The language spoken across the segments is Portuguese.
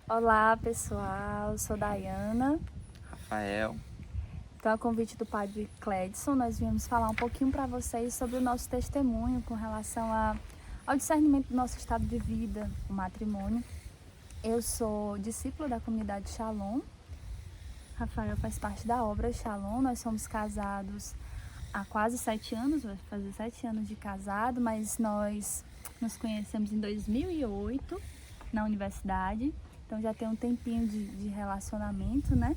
Olá, pessoal. Eu sou Dayana. Rafael. Então, a convite do Padre Cledson, nós viemos falar um pouquinho para vocês sobre o nosso testemunho com relação ao discernimento do nosso estado de vida, o matrimônio. Eu sou discípula da comunidade Shalom. Rafael faz parte da obra Shalom. Nós somos casados há quase 7 anos, vai fazer 7 anos de casado, mas nós nos conhecemos em 2008 na universidade. Então já tem um tempinho de relacionamento, né?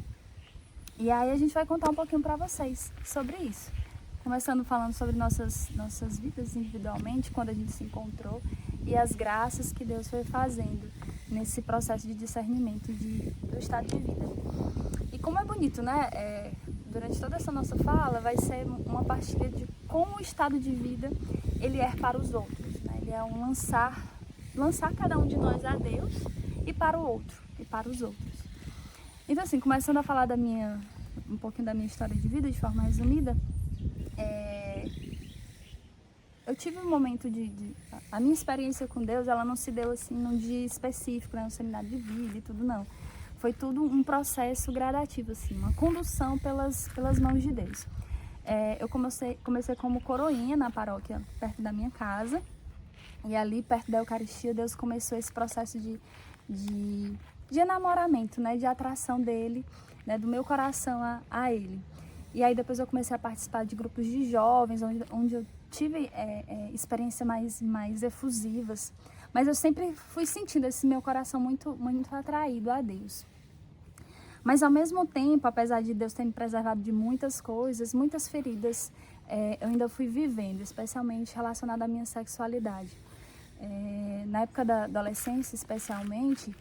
E aí a gente vai contar um pouquinho para vocês sobre isso. Começando falando sobre nossas vidas individualmente, quando a gente se encontrou e as graças que Deus foi fazendo nesse processo de discernimento do estado de vida. E como é bonito, né? Durante toda essa nossa fala vai ser uma partilha de como o estado de vida ele é para os outros, né? Ele é um lançar cada um de nós a Deus e para o outro, e para os outros. Então, assim, começando a falar um pouquinho da minha história de vida, de forma resumida, eu tive um momento a minha experiência com Deus, ela não se deu assim num dia específico, né, um seminário de vida e tudo, não. Foi tudo um processo gradativo, assim, uma condução pelas mãos de Deus. Eu comecei como coroinha na paróquia perto da minha casa, e ali perto da Eucaristia Deus começou esse processo de enamoramento, né, de atração dele, né, do meu coração a ele. E aí depois eu comecei a participar de grupos de jovens, onde eu tive experiências mais efusivas, mas eu sempre fui sentindo esse meu coração muito, muito atraído a Deus. Mas ao mesmo tempo, apesar de Deus ter me preservado de muitas coisas, muitas feridas, eu ainda fui vivendo, especialmente relacionada à minha sexualidade. Na época da adolescência, especialmente,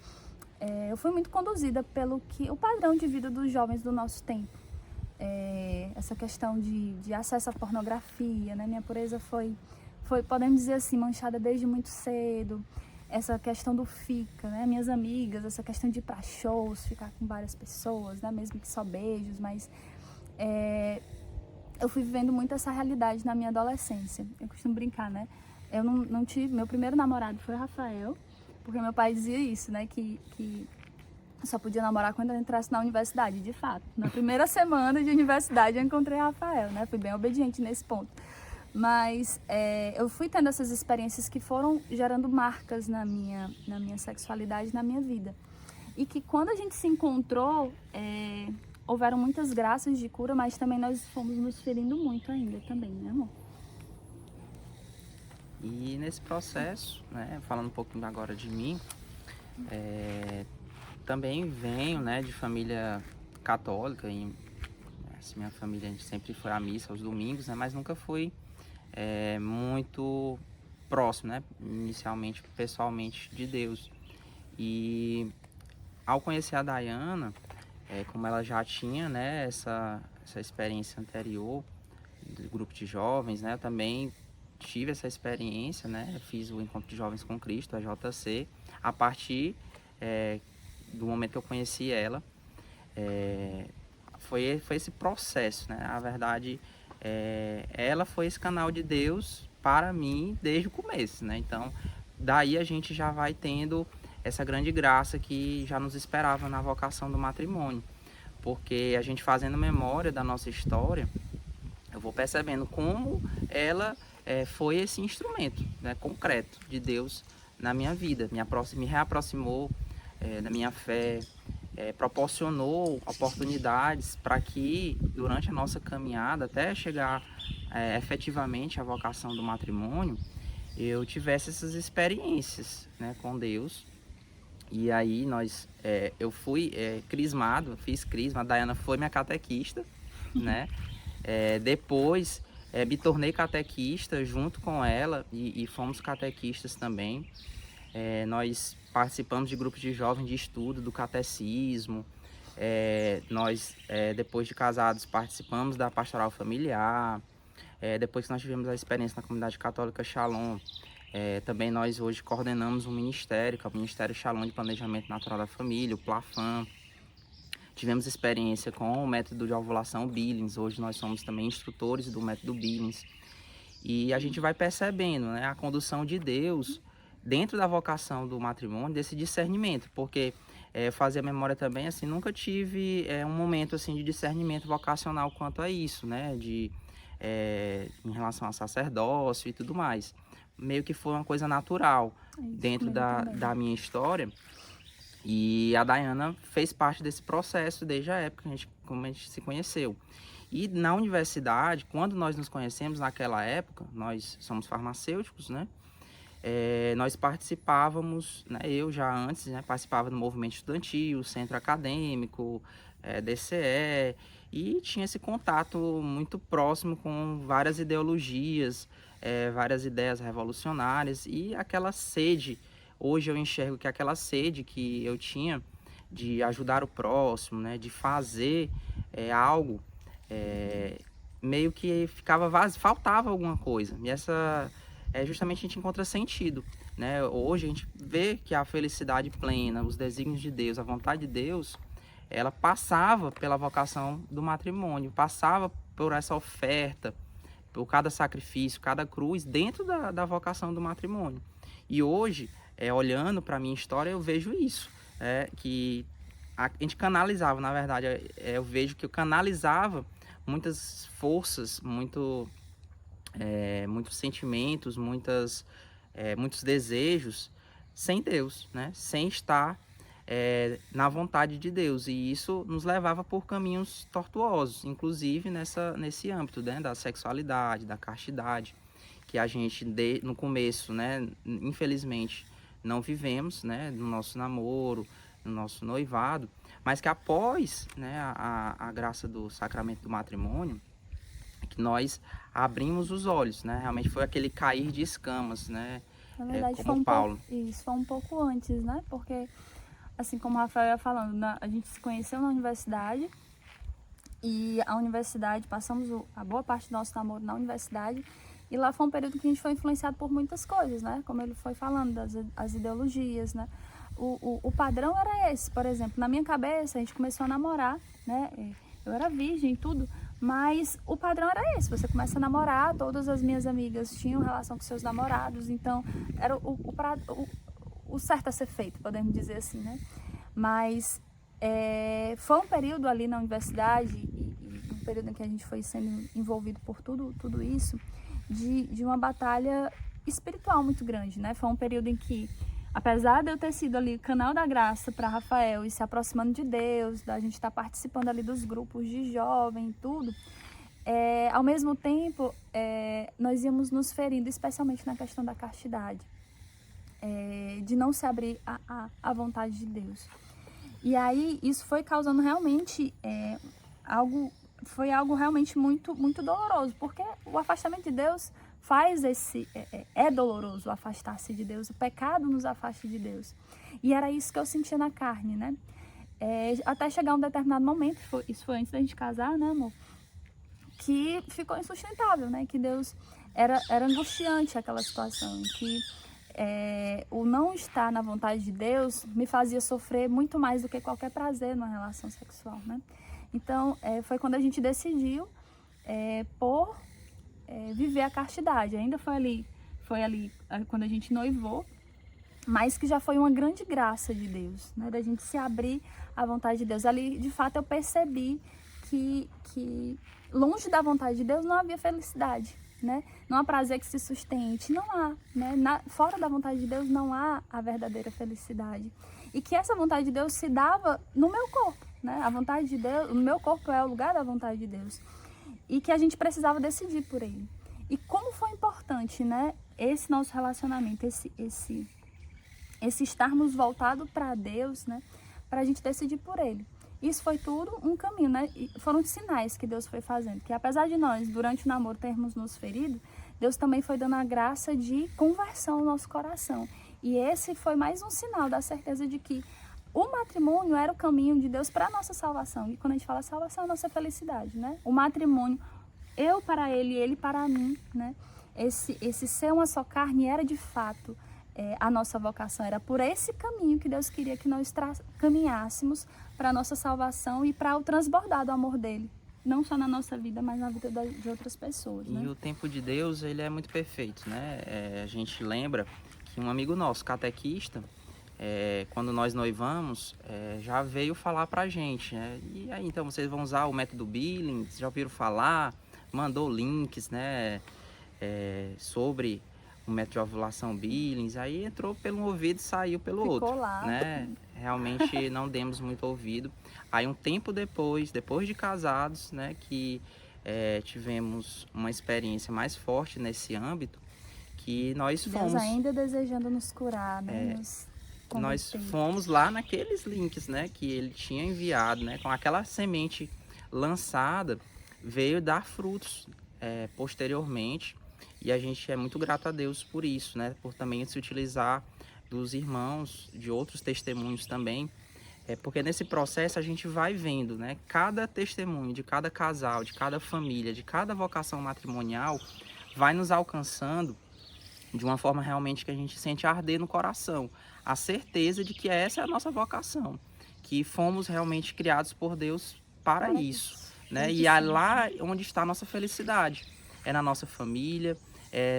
eu fui muito conduzida pelo o padrão de vida dos jovens do nosso tempo. Essa questão de acesso à pornografia, né? Minha pureza foi, podemos dizer assim, manchada desde muito cedo. Essa questão do fica, né? Minhas amigas, essa questão de ir para shows, ficar com várias pessoas, né? Mesmo que só beijos, mas eu fui vivendo muito essa realidade na minha adolescência. Eu costumo brincar, né? Eu não tive, meu primeiro namorado foi o Rafael, porque meu pai dizia isso, né? Que só podia namorar quando eu entrasse na universidade, de fato. Na primeira semana de universidade eu encontrei o Rafael, né? Fui bem obediente nesse ponto. Mas eu fui tendo essas experiências que foram gerando marcas na minha sexualidade, na minha vida. E que quando a gente se encontrou, houveram muitas graças de cura, mas também nós fomos nos ferindo muito ainda também, né, amor? E nesse processo, né, falando um pouquinho agora de mim, também venho, né, de família católica. E assim, minha família, a gente sempre foi à missa aos domingos, né, mas nunca foi muito próximo, né, inicialmente, pessoalmente, de Deus. E ao conhecer a Dayana, como ela já tinha, né, essa experiência anterior do grupo de jovens, né, eu também tive essa experiência, né, eu fiz o Encontro de Jovens com Cristo, a JC, a partir do momento que eu conheci ela. Foi esse processo, né, na verdade, ela foi esse canal de Deus para mim desde o começo, né, então daí a gente já vai tendo essa grande graça que já nos esperava na vocação do matrimônio, porque a gente fazendo memória da nossa história, eu vou percebendo como ela foi esse instrumento, né, concreto de Deus na minha vida, me reaproximou da minha fé, proporcionou oportunidades para que durante a nossa caminhada, até chegar efetivamente à vocação do matrimônio, eu tivesse essas experiências, né, com Deus. E aí eu fui crismado, fiz crisma, a Dayana foi minha catequista, né? Depois me tornei catequista junto com ela e fomos catequistas também. Nós participamos de grupos de jovens de estudo do catecismo. Nós, depois de casados, participamos da pastoral familiar. Depois que nós tivemos a experiência na comunidade católica Shalom, também nós hoje coordenamos um ministério, que é o Ministério Shalom de Planejamento Natural da Família, o PLAFAM. Tivemos experiência com o método de ovulação Billings, hoje nós somos também instrutores do método Billings. E a gente vai percebendo, né, a condução de Deus dentro da vocação do matrimônio, desse discernimento, porque fazer a memória também, assim, nunca tive um momento, assim, de discernimento vocacional quanto a isso, né, em relação ao sacerdócio e tudo mais. Meio que foi uma coisa natural dentro da minha história, e a Dayana fez parte desse processo desde a época como a gente se conheceu. E na universidade, quando nós nos conhecemos naquela época, nós somos farmacêuticos, né? Nós participávamos, né, eu já antes, né, participava do movimento estudantil, centro acadêmico, DCE, e tinha esse contato muito próximo com várias ideologias, várias ideias revolucionárias, e aquela sede, hoje eu enxergo que aquela sede que eu tinha de ajudar o próximo, né, de fazer algo, meio que ficava vazio, faltava alguma coisa, e justamente a gente encontra sentido, né? Hoje a gente vê que a felicidade plena, os desígnios de Deus, a vontade de Deus, ela passava pela vocação do matrimônio, passava por essa oferta, por cada sacrifício, cada cruz, dentro da vocação do matrimônio. E hoje, olhando para a minha história, eu vejo isso, que a gente canalizava, na verdade, eu vejo que eu canalizava muitas forças, muitos sentimentos, muitos desejos sem Deus, né? Sem estar na vontade de Deus, e isso nos levava por caminhos tortuosos, inclusive nesse âmbito, né? Da sexualidade, da castidade, que a gente no começo, né? Infelizmente não vivemos, né? No nosso namoro, no nosso noivado, mas que após, né? A graça do sacramento do matrimônio, que nós abrimos os olhos, né? Realmente foi aquele cair de escamas, né? Na verdade, como Paulo. Isso foi um pouco antes, né? Porque, assim como o Rafael ia falando, a gente se conheceu na universidade, e a universidade, passamos a boa parte do nosso namoro na universidade, e lá foi um período que a gente foi influenciado por muitas coisas, né? Como ele foi falando, as ideologias, né? O padrão era esse, por exemplo, na minha cabeça a gente começou a namorar, né? Eu era virgem e tudo, mas o padrão era esse, você começa a namorar, todas as minhas amigas tinham relação com seus namorados, então era o certo a ser feito, podemos dizer assim, né? Mas foi um período ali na universidade, e um período em que a gente foi sendo envolvido por tudo isso, de uma batalha espiritual muito grande, né? Foi um período em que, apesar de eu ter sido ali canal da graça para Rafael e se aproximando de Deus, da gente estar participando ali dos grupos de jovem e tudo, ao mesmo tempo, nós íamos nos ferindo, especialmente na questão da castidade, de não se abrir à vontade de Deus. E aí, isso foi causando realmente algo realmente muito, muito doloroso, porque o afastamento de Deus faz é doloroso afastar-se de Deus, o pecado nos afasta de Deus. E era isso que eu sentia na carne, né? Até chegar um determinado momento, isso foi antes da gente casar, né, amor? Que ficou insustentável, né? Que Deus, era angustiante aquela situação, em que o não estar na vontade de Deus me fazia sofrer muito mais do que qualquer prazer numa relação sexual, né? Então, foi quando a gente decidiu por viver a castidade. Ainda foi ali quando a gente noivou, mas que já foi uma grande graça de Deus, né? Da gente se abrir à vontade de Deus. Ali, de fato, eu percebi que longe da vontade de Deus não havia felicidade, né? Não há prazer que se sustente, não há, né? Fora da vontade de Deus não há a verdadeira felicidade. E que essa vontade de Deus se dava no meu corpo, né? A vontade de Deus, o meu corpo é o lugar da vontade de Deus. E que a gente precisava decidir por ele. E como foi importante, né? Esse nosso relacionamento, esse estarmos voltados para Deus, né? Para a gente decidir por ele. Isso foi tudo um caminho, né? E foram sinais que Deus foi fazendo. Que apesar de nós, durante o namoro, termos nos ferido, Deus também foi dando a graça de conversão ao nosso coração. E esse foi mais um sinal da certeza de que o matrimônio era o caminho de Deus para a nossa salvação. E quando a gente fala salvação, é a nossa felicidade, né? O matrimônio, eu para ele, ele para mim, né? Esse ser uma só carne era de fato a nossa vocação. Era por esse caminho que Deus queria que nós caminhássemos para a nossa salvação e para o transbordar do amor dele. Não só na nossa vida, mas na vida de outras pessoas, né? E o tempo de Deus, ele é muito perfeito, né? A gente lembra que um amigo nosso, catequista, quando nós noivamos, já veio falar pra gente, né? E aí, então, vocês vão usar o método Billings? Já ouviram falar? Mandou links, né? Sobre o método de ovulação Billings. Aí entrou pelo ouvido e saiu pelo Ficou outro, lá. né? Realmente não demos muito ouvido. Aí um tempo depois de casados, né? Que tivemos uma experiência mais forte nesse âmbito, que nós Deus fomos... ainda desejando nos curar, né? Nós fomos lá naqueles links, né, que ele tinha enviado, né, com aquela semente lançada, veio dar frutos posteriormente, e a gente é muito grato a Deus por isso, né, por também se utilizar dos irmãos, de outros testemunhos também, porque nesse processo a gente vai vendo, né, cada testemunho de cada casal, de cada família, de cada vocação matrimonial, vai nos alcançando de uma forma realmente que a gente sente arder no coração, a certeza de que essa é a nossa vocação, que fomos realmente criados por Deus para isso, né? E é lá onde está a nossa felicidade, é na nossa família,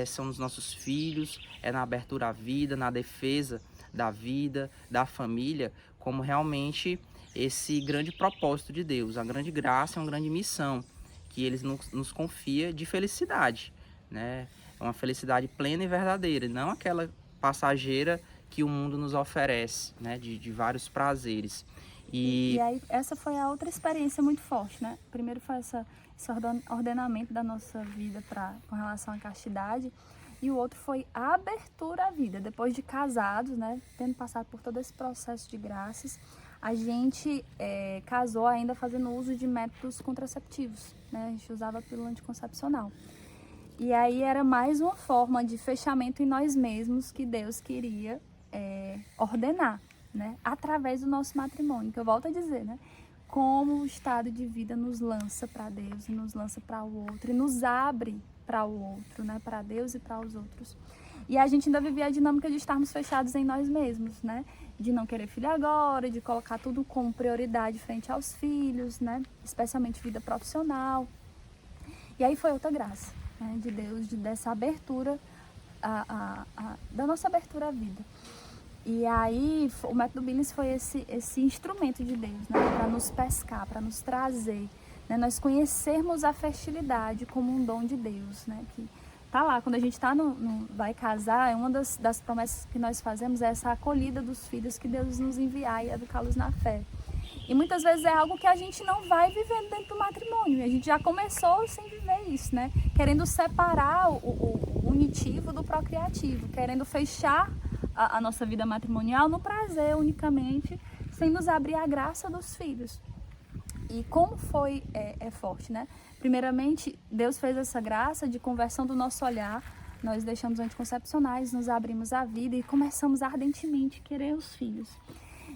são nos nossos filhos, é na abertura à vida, na defesa da vida, da família, como realmente esse grande propósito de Deus, a grande graça, uma grande missão que Ele nos confia de felicidade, né? É uma felicidade plena e verdadeira, não aquela passageira que o mundo nos oferece, né? De vários prazeres. E aí, essa foi a outra experiência muito forte, né? Primeiro foi esse ordenamento da nossa vida com relação à castidade, e o outro foi a abertura à vida. Depois de casados, né? Tendo passado por todo esse processo de graças, a gente casou ainda fazendo uso de métodos contraceptivos, né? A gente usava a pílula anticoncepcional. E aí era mais uma forma de fechamento em nós mesmos que Deus queria ordenar, né? Através do nosso matrimônio, que eu volto a dizer, né? Como o estado de vida nos lança para Deus e nos lança para o outro e nos abre para o outro, né? Para Deus e para os outros. E a gente ainda vivia a dinâmica de estarmos fechados em nós mesmos, né? De não querer filho agora, de colocar tudo como prioridade frente aos filhos, né? Especialmente vida profissional. E aí foi outra graça, né, de Deus, dessa abertura, da nossa abertura à vida. E aí o método Billings foi esse instrumento de Deus, né, para nos pescar, para nos trazer, né, nós conhecermos a fertilidade como um dom de Deus, né, que tá lá, quando a gente vai casar, uma das promessas que nós fazemos é essa acolhida dos filhos que Deus nos enviar e educá-los na fé. E muitas vezes é algo que a gente não vai vivendo dentro do matrimônio. E a gente já começou sem viver isso, né? Querendo separar o unitivo do procriativo, querendo fechar a nossa vida matrimonial no prazer unicamente, sem nos abrir a graça dos filhos. E como foi forte, né? Primeiramente, Deus fez essa graça de conversão do nosso olhar. Nós deixamos anticoncepcionais, nos abrimos à vida e começamos ardentemente a querer os filhos.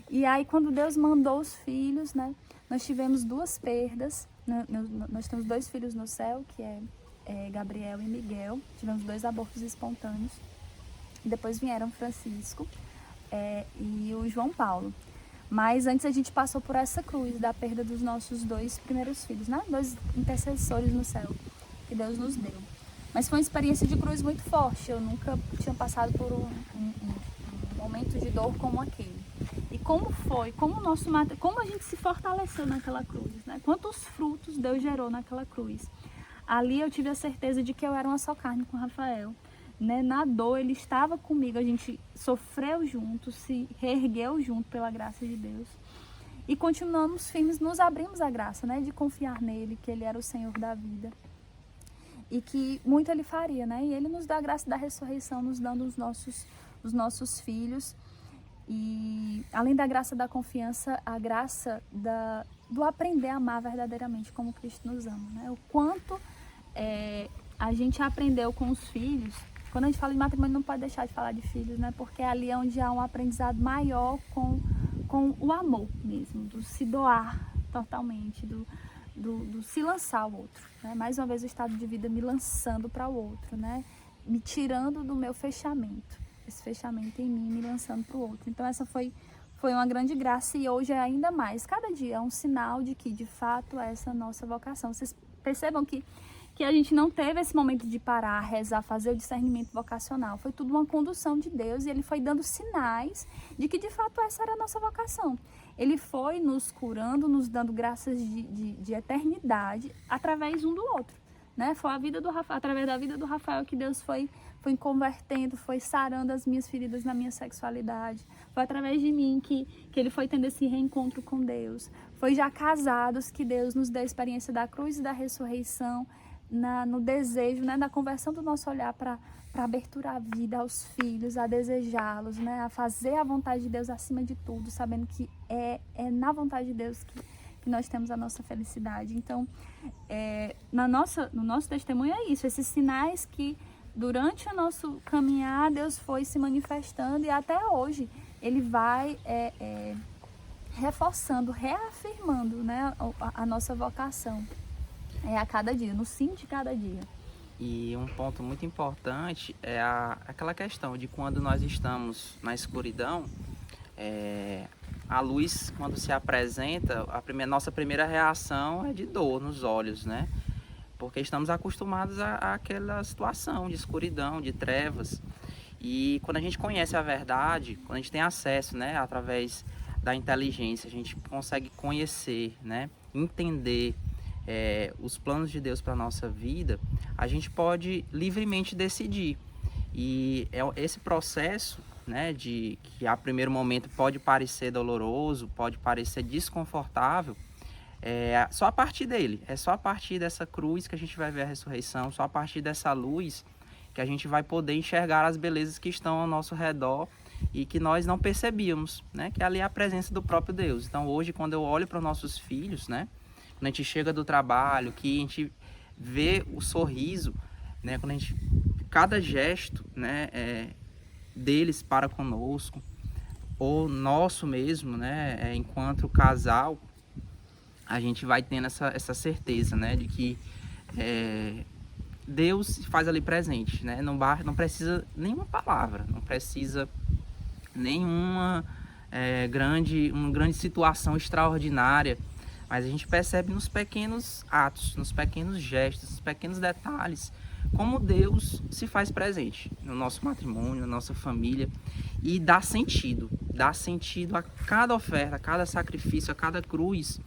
E aí, quando Deus mandou os filhos, né, nós tivemos 2 perdas. Nós temos 2 filhos no céu, que é Gabriel e Miguel. Tivemos 2 abortos espontâneos. Depois vieram Francisco e o João Paulo. Mas antes a gente passou por essa cruz da perda dos nossos 2 primeiros filhos, né? 2 intercessores no céu que Deus nos deu. Mas foi uma experiência de cruz muito forte. Eu nunca tinha passado por um momento de dor como aquele. E como foi, como a gente se fortaleceu naquela cruz, né? Quantos frutos Deus gerou naquela cruz. Ali eu tive a certeza de que eu era uma só carne com o Rafael, né? Na dor ele estava comigo, a gente sofreu junto, se reergueu junto pela graça de Deus. E continuamos firmes, nos abrimos à graça, né? De confiar nele, que ele era o Senhor da vida. E que muito ele faria, né? E ele nos dá a graça da ressurreição, nos dando os nossos filhos. E além da graça da confiança, a graça do aprender a amar verdadeiramente como Cristo nos ama, né? O quanto a gente aprendeu com os filhos. Quando a gente fala de matrimônio, não pode deixar de falar de filhos, né? Porque ali é onde há um aprendizado maior com o amor mesmo, do se doar totalmente, do se lançar ao outro, né? Mais uma vez o estado de vida me lançando para o outro, né? Me tirando do meu fechamento, esse fechamento em mim, me lançando para o outro. Então essa foi uma grande graça e hoje é ainda mais. Cada dia é um sinal de que de fato essa é a nossa vocação. Vocês percebam que que a gente não teve esse momento de parar, rezar, fazer o discernimento vocacional. Foi tudo uma condução de Deus e Ele foi dando sinais de que, de fato, essa era a nossa vocação. Ele foi nos curando, nos dando graças de eternidade através um do outro, né? Foi a vida do Rafael, através da vida do Rafael que Deus foi convertendo, foi sarando as minhas feridas na minha sexualidade. Foi através de mim que Ele foi tendo esse reencontro com Deus. Foi já casados que Deus nos deu a experiência da cruz e da ressurreição, no desejo, né, da conversão do nosso olhar para abertura à vida, aos filhos, a desejá-los, né, a fazer a vontade de Deus acima de tudo, sabendo que é na vontade de Deus que nós temos a nossa felicidade. Então, no nosso testemunho é isso, esses sinais que durante o nosso caminhar Deus foi se manifestando e até hoje Ele vai reforçando, reafirmando, né, a nossa vocação. A cada dia, no sim de cada dia. E um ponto muito importante é aquela questão de quando nós estamos na escuridão, a luz, quando se apresenta, nossa primeira reação é de dor nos olhos, né? Porque estamos acostumados àquela situação de escuridão, de trevas. E quando a gente conhece a verdade, quando a gente tem acesso, né, através da inteligência, a gente consegue conhecer, né, entender os planos de Deus para a nossa vida, a gente pode livremente decidir. E esse processo, né, que a primeiro momento pode parecer doloroso, pode parecer desconfortável, só a partir dele, só a partir dessa cruz que a gente vai ver a ressurreição, só a partir dessa luz que a gente vai poder enxergar as belezas que estão ao nosso redor e que nós não percebíamos, né, que ali é a presença do próprio Deus. Então hoje, quando eu olho para os nossos filhos, né, quando a gente chega do trabalho, que a gente vê o sorriso, né, quando a gente, cada gesto, né, deles para conosco, ou nosso mesmo, né, enquanto casal, a gente vai tendo essa certeza, né, de que Deus se faz ali presente, né, não precisa nenhuma palavra, não precisa nenhuma grande situação extraordinária, mas a gente percebe nos pequenos atos, nos pequenos gestos, nos pequenos detalhes, como Deus se faz presente no nosso matrimônio, na nossa família, e dá sentido a cada oferta, a cada sacrifício, a cada cruz.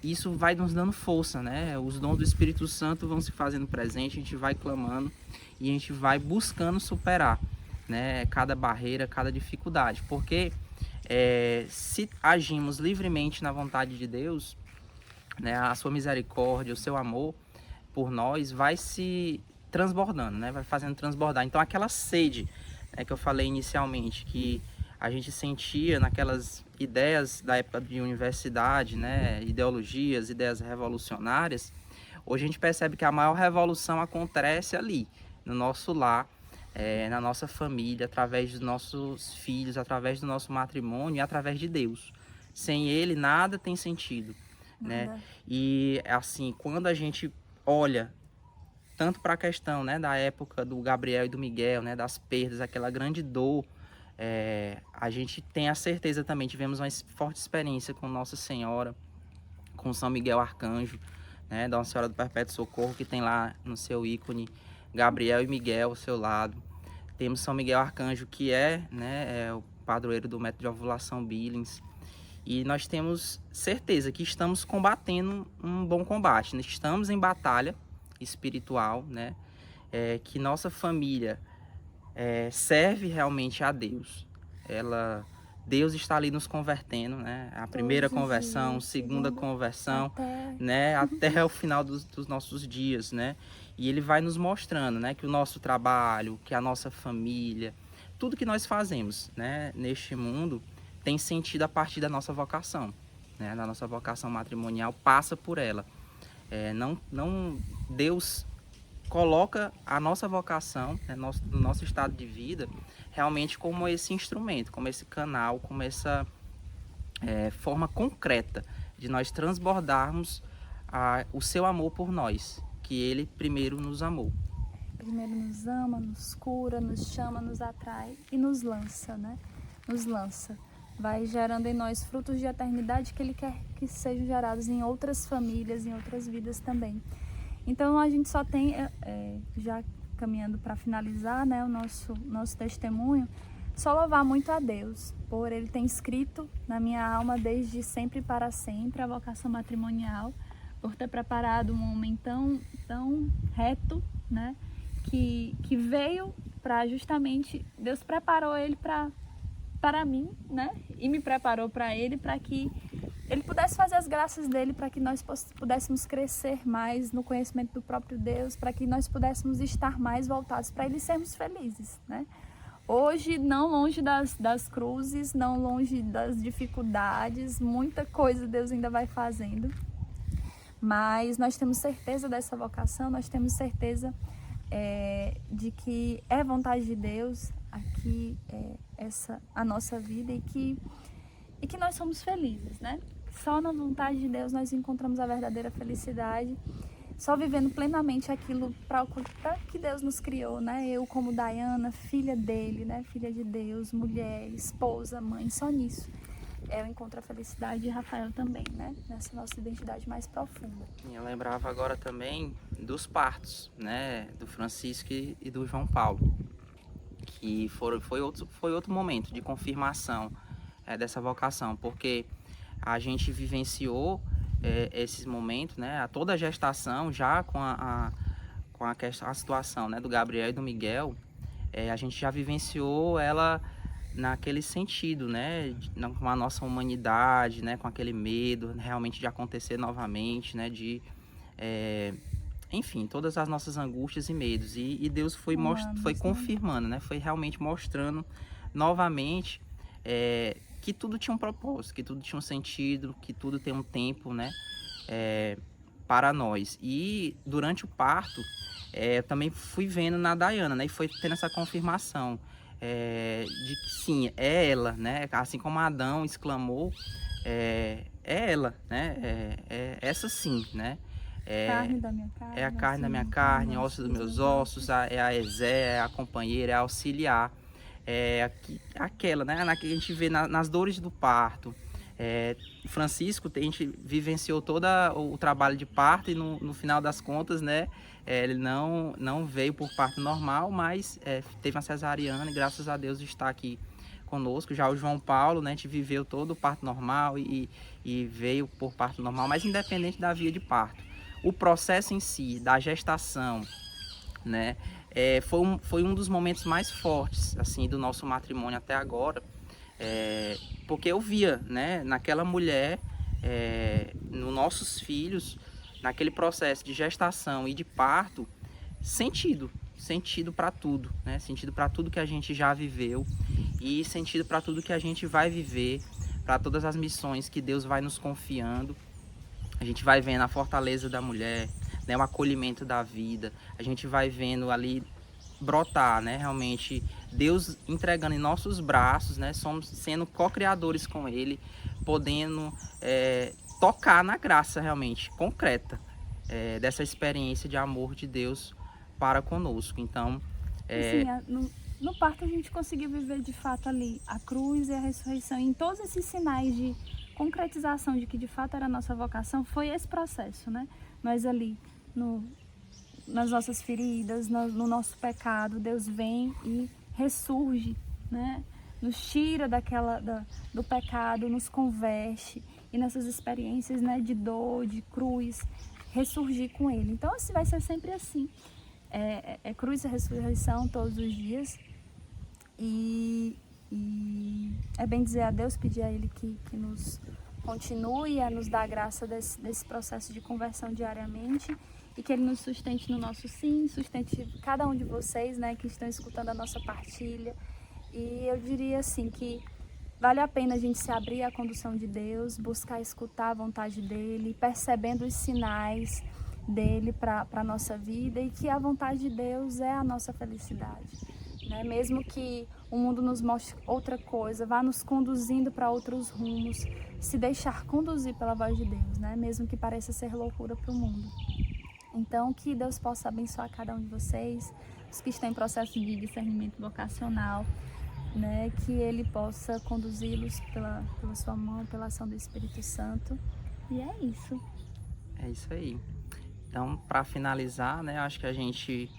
Isso vai nos dando força, né? Os dons do Espírito Santo vão se fazendo presente, a gente vai clamando e a gente vai buscando superar, né, cada barreira, cada dificuldade, porque se agimos livremente na vontade de Deus, né, a sua misericórdia, o seu amor por nós vai se transbordando, né, vai fazendo transbordar. Então aquela sede, né, que eu falei inicialmente, que a gente sentia naquelas ideias da época de universidade, né, ideologias, ideias revolucionárias, hoje a gente percebe que a maior revolução acontece ali, no nosso lar, na nossa família, através dos nossos filhos, através do nosso matrimônio e através de Deus. Sem Ele nada tem sentido, né? E assim, quando a gente olha tanto para a questão, né, da época do Gabriel e do Miguel, né, das perdas, aquela grande dor, a gente tem a certeza também, tivemos uma forte experiência com Nossa Senhora, com São Miguel Arcanjo, né, da Nossa Senhora do Perpétuo Socorro, que tem lá no seu ícone Gabriel e Miguel ao seu lado. Temos São Miguel Arcanjo, que né, o padroeiro do método de ovulação Billings. E nós temos certeza que estamos combatendo um bom combate, estamos em batalha espiritual, né, que nossa família serve realmente a Deus. Deus está ali nos convertendo, né? A primeira conversão, segunda conversão, né? Até o final dos nossos dias, né? E Ele vai nos mostrando, né, que o nosso trabalho, que a nossa família, tudo que nós fazemos, né, neste mundo tem sentido a partir da nossa vocação, né? Da nossa vocação matrimonial, passa por ela. Deus coloca a nossa vocação, né, no nosso estado de vida, realmente como esse instrumento, como esse canal, como essa forma concreta de nós transbordarmos o seu amor por nós, que Ele primeiro nos amou. Primeiro nos ama, nos cura, nos chama, nos atrai e nos lança, né? Nos lança. Vai gerando em nós frutos de eternidade que Ele quer que sejam gerados em outras famílias, em outras vidas também. Então a gente só tem, já caminhando para finalizar, né, o nosso testemunho, só louvar muito a Deus por Ele ter inscrito na minha alma desde sempre e para sempre a vocação matrimonial, por ter preparado um homem tão reto, né, que veio para justamente, Deus preparou ele para mim, né, e me preparou para ele, para que ele pudesse fazer as graças dele, para que nós pudéssemos crescer mais no conhecimento do próprio Deus, para que nós pudéssemos estar mais voltados para ele e sermos felizes, né? Hoje, não longe das cruzes, não longe das dificuldades, muita coisa Deus ainda vai fazendo, mas nós temos certeza dessa vocação, nós temos certeza de que é vontade de Deus aqui, a nossa vida, e que nós somos felizes, né? Só na vontade de Deus nós encontramos a verdadeira felicidade, só vivendo plenamente aquilo para que Deus nos criou, né? Eu como Dayana, filha dele, né? Filha de Deus, mulher, esposa, mãe, só nisso eu encontro a felicidade, e Rafael também, né? Nessa nossa identidade mais profunda. Eu lembrava agora também dos partos, né? Do Francisco e do João Paulo, que foi outro momento de confirmação dessa vocação, porque a gente vivenciou esses momentos, né? Toda a gestação já com a situação, né, do Gabriel e do Miguel, a gente já vivenciou ela naquele sentido, né, com a nossa humanidade, né, com aquele medo realmente de acontecer novamente, né, enfim, todas as nossas angústias e medos, e Deus foi confirmando, né, foi realmente mostrando novamente que tudo tinha um propósito, que tudo tinha um sentido, que tudo tem um tempo, né, para nós. E durante o parto, eu também fui vendo na Dayana, né, e foi tendo essa confirmação de que sim, é ela, né, assim como Adão exclamou, é ela, né, essa sim, né. Carne da minha carne, é a carne da minha carne, ossos ossos dos meus ossos, é a Ezé, é a companheira, é a auxiliar. Aquela, né, que a gente vê nas dores do parto. Francisco, a gente vivenciou todo o trabalho de parto e no final das contas, né, ele não veio por parto normal, mas teve uma cesariana e graças a Deus está aqui conosco. Já o João Paulo, né, a gente viveu todo o parto normal e veio por parto normal, mas independente da via de parto. O processo em si, da gestação, né, foi um dos momentos mais fortes assim do nosso matrimônio até agora, porque eu via, né, naquela mulher, nos nossos filhos, naquele processo de gestação e de parto, sentido para tudo, né, sentido para tudo que a gente já viveu e sentido para tudo que a gente vai viver, para todas as missões que Deus vai nos confiando. A gente vai vendo a fortaleza da mulher, né, o acolhimento da vida. A gente vai vendo ali brotar, né, realmente Deus entregando em nossos braços, né, somos sendo co-criadores com Ele, podendo tocar na graça realmente concreta dessa experiência de amor de Deus para conosco. Então, assim, no parto a gente conseguiu viver de fato ali a cruz e a ressurreição, em todos esses sinais de concretização de que de fato era a nossa vocação. Foi esse processo, né? Nós ali nas nossas feridas, no nosso pecado, Deus vem e ressurge, né? Nos tira do pecado, nos converte, e nessas experiências, né, de dor, de cruz, ressurgir com Ele. Então assim, vai ser sempre assim, cruz e ressurreição todos os dias, e é bem dizer a Deus, pedir a Ele que nos continue a nos dar a graça desse processo de conversão diariamente, e que Ele nos sustente no nosso sim, sustente cada um de vocês, né, que estão escutando a nossa partilha. E eu diria assim que vale a pena a gente se abrir à condução de Deus, buscar escutar a vontade dEle, percebendo os sinais dEle para a nossa vida, e que a vontade de Deus é a nossa felicidade, né? Mesmo que o mundo nos mostre outra coisa, vá nos conduzindo para outros rumos, se deixar conduzir pela voz de Deus, né? Mesmo que pareça ser loucura para o mundo. Então, que Deus possa abençoar cada um de vocês, os que estão em processo de discernimento vocacional, né? Que Ele possa conduzi-los pela sua mão, pela ação do Espírito Santo. E é isso. É isso aí. Então, para finalizar, né, acho que a gente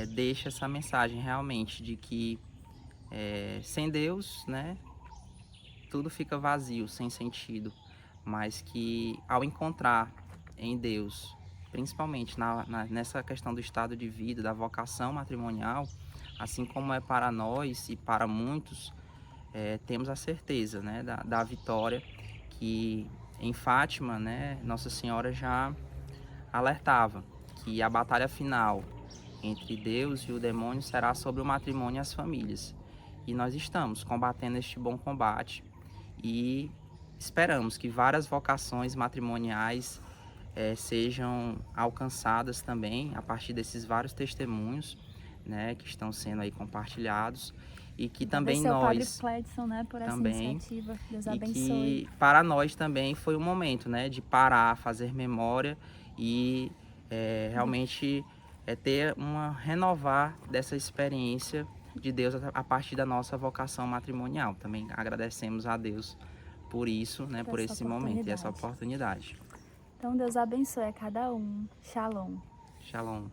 deixa essa mensagem realmente de que sem Deus, né, tudo fica vazio, sem sentido, mas que ao encontrar em Deus, principalmente nessa questão do estado de vida, da vocação matrimonial, assim como é para nós e para muitos, temos a certeza, né, da vitória, que em Fátima, né, Nossa Senhora já alertava que a batalha final entre Deus e o demônio será sobre o matrimônio e as famílias. E nós estamos combatendo este bom combate e esperamos que várias vocações matrimoniais sejam alcançadas também a partir desses vários testemunhos, né, que estão sendo aí compartilhados, e que também Agradecer ao Padre nós Cledson, né, por essa também, iniciativa. Deus e abençoe. que para nós também foi um momento, né, de parar, fazer memória e realmente ter renovar dessa experiência de Deus a partir da nossa vocação matrimonial. Também agradecemos a Deus por isso, né, por esse momento e essa oportunidade. Então, Deus abençoe a cada um. Shalom. Shalom.